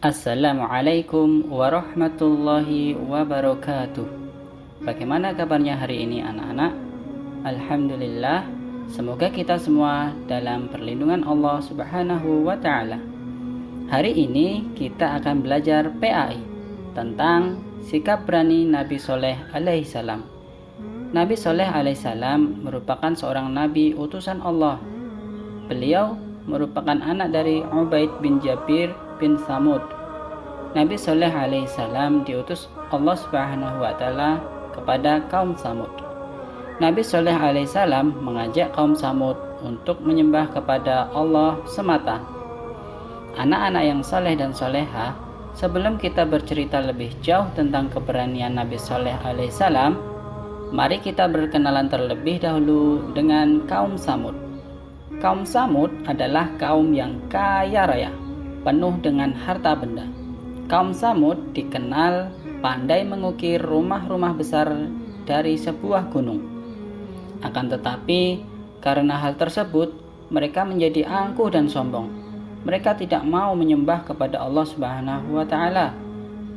Assalamualaikum warahmatullahi wabarakatuh. Bagaimana kabarnya hari ini anak-anak? Alhamdulillah, semoga kita semua dalam perlindungan Allah Subhanahu wa ta'ala. Hari ini kita akan belajar PAI tentang sikap berani Nabi Soleh alaihissalam. Nabi Soleh alaihissalam merupakan seorang nabi utusan Allah. Beliau merupakan anak dari Ubaid bin Jabir bin Samud. Nabi Soleh alaihissalam diutus Allah Subhanahu wa ta'ala kepada kaum Samud. Nabi Soleh alaihissalam mengajak kaum Samud untuk menyembah kepada Allah semata. Anak-anak yang soleh dan soleha, sebelum kita bercerita lebih jauh tentang keberanian Nabi Soleh alaihissalam, mari kita berkenalan terlebih dahulu dengan kaum Samud. Kaum Samud adalah kaum yang kaya raya, penuh dengan harta benda. Kaum Samud dikenal pandai mengukir rumah-rumah besar dari sebuah gunung. Akan tetapi, karena hal tersebut, mereka menjadi angkuh dan sombong. Mereka tidak mau menyembah kepada Allah Subhanahu wa ta'ala.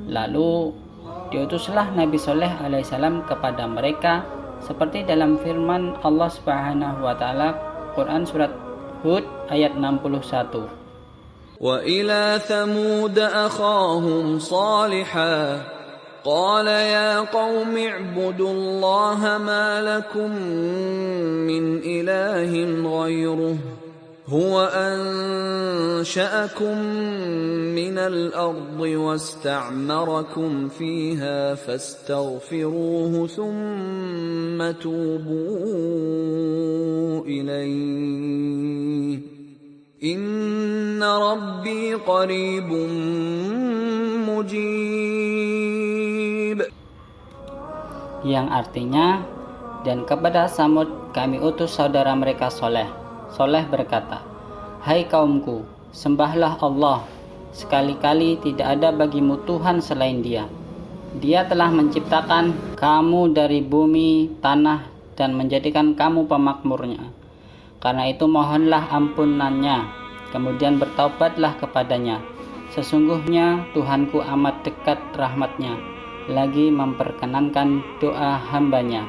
Lalu, diutuslah Nabi Soleh alaihissalam kepada mereka seperti dalam firman Allah Subhanahu wa ta'ala Quran surat Hud ayat 61. وَإِلَى ثَمُودَ أَخَاهُمْ صَالِحًا قَالَ يَا قَوْمِ اعْبُدُوا اللَّهَ مَا لَكُمْ مِنْ إِلَٰهٍ غَيْرُهُ هُوَ أَنشَأَكُم مِّنَ الْأَرْضِ وَاسْتَعْمَرَكُمْ فِيهَا فَاسْتَغْفِرُوهُ ثُمَّ تُوبُوا إِلَيْهِ Inna Rabbi qaribun mujib. Yang artinya, dan kepada Samud kami utus saudara mereka Soleh. Soleh berkata, "Hai kaumku, sembahlah Allah. Sekali-kali tidak ada bagimu Tuhan selain Dia. Dia telah menciptakan kamu dari bumi, tanah, dan menjadikan kamu pemakmurnya. Karena itu mohonlah ampunannya, kemudian bertaubatlah kepadanya. Sesungguhnya Tuhanku amat dekat rahmatnya, lagi memperkenankan doa hambanya."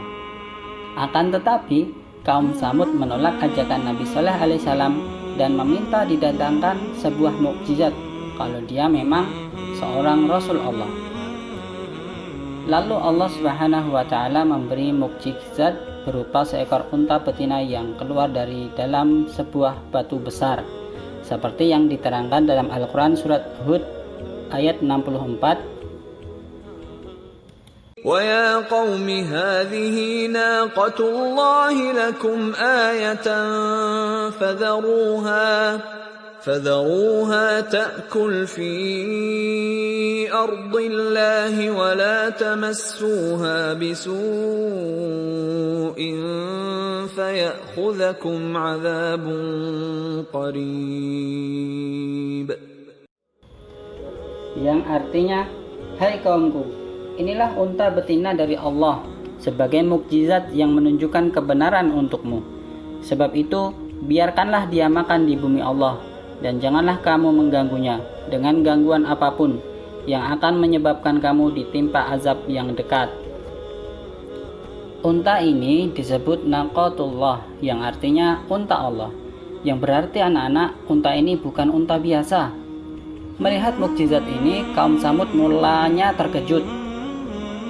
Akan tetapi, kaum Samud menolak ajakan Nabi Soleh alaihissalam dan meminta didatangkan sebuah mukjizat kalau dia memang seorang Rasul Allah. Lalu Allah Subhanahu wa ta'ala memberi mukjizat berupa seekor unta betina yang keluar dari dalam sebuah batu besar, seperti yang diterangkan dalam Al-Quran surat Hud ayat 64. وَيَا قَوْمِ هَٰذِهِ نَاقَةُ اللَّهِ لَكُمْ آيَةً فَذَرُوهَا تَأْكُلْ فِي أَرْضِ اللَّهِ وَلَا تَمَسُّوهَا بِسُوءٍ فَيَأْخُذَكُمْ عَذَابٌ قَرِيبٌ. Yang artinya, "Hai kaumku, inilah unta betina dari Allah sebagai mukjizat yang menunjukkan kebenaran untukmu. Sebab itu, biarkanlah dia makan di bumi Allah, dan janganlah kamu mengganggunya dengan gangguan apapun yang akan menyebabkan kamu ditimpa azab yang dekat." Unta ini disebut naqatullah, yang artinya unta Allah, yang berarti anak-anak, unta ini bukan unta biasa. Melihat mukjizat ini, kaum Samud mulanya terkejut,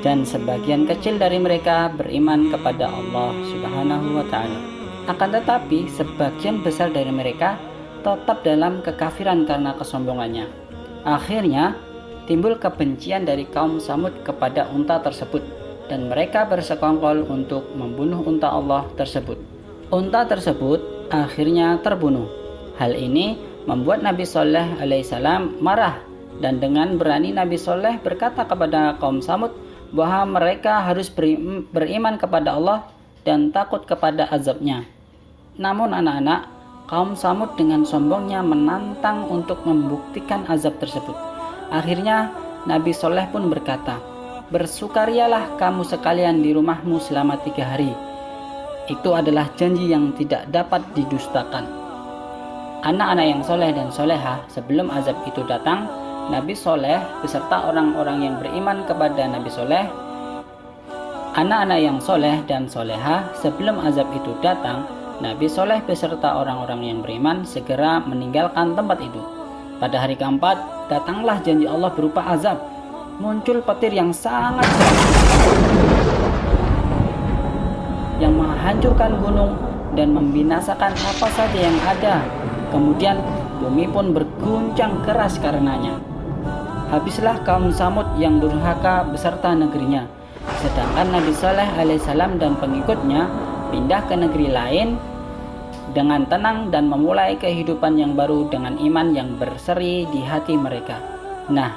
dan sebagian kecil dari mereka beriman kepada Allah Subhanahu wa ta'ala. Akan tetapi, sebagian besar dari mereka tetap dalam kekafiran karena kesombongannya. Akhirnya, timbul kebencian dari kaum Samud kepada unta tersebut, dan mereka bersekongkol untuk membunuh unta Allah tersebut. Unta tersebut akhirnya terbunuh. Hal ini membuat Nabi Soleh alaihissalam marah, dan dengan berani Nabi Soleh berkata kepada kaum Samud bahwa mereka harus beriman kepada Allah dan takut kepada azabnya. Namun anak-anak, kaum Samud dengan sombongnya menantang untuk membuktikan azab tersebut. Akhirnya Nabi Soleh pun berkata, "Bersukarialah kamu sekalian di rumahmu selama 3 hari. Itu adalah janji yang tidak dapat didustakan." Anak-anak yang soleh dan soleha sebelum azab itu datang Nabi Soleh beserta orang-orang yang beriman kepada Nabi Soleh, anak-anak yang soleh dan soleha. Sebelum azab itu datang, Nabi Soleh beserta orang-orang yang beriman segera meninggalkan tempat itu. Pada hari keempat, datanglah janji Allah berupa azab. Muncul petir yang sangat keras yang menghancurkan gunung dan membinasakan apa saja yang ada. Kemudian bumi pun berguncang keras karenanya. Habislah kaum Samud yang durhaka beserta negerinya. Sedangkan Nabi Saleh alaihissalam dan pengikutnya pindah ke negeri lain dengan tenang dan memulai kehidupan yang baru dengan iman yang berseri di hati mereka. Nah,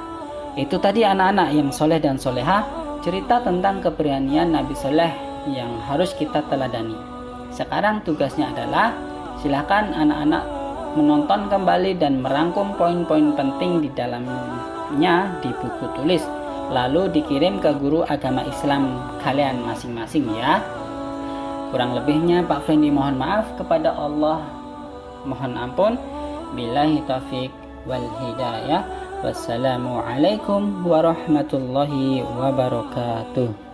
itu tadi anak-anak yang soleh dan soleha, cerita tentang keberanian Nabi Saleh yang harus kita teladani. Sekarang tugasnya adalah silakan anak-anak menonton kembali dan merangkum poin-poin penting di dalamnya di buku tulis, lalu dikirim ke guru agama Islam kalian masing-masing ya. Kurang lebihnya Pak Fendi mohon maaf, kepada Allah mohon ampun. Billahi taufik wal hidayah. Wassalamualaikum warahmatullahi wabarakatuh.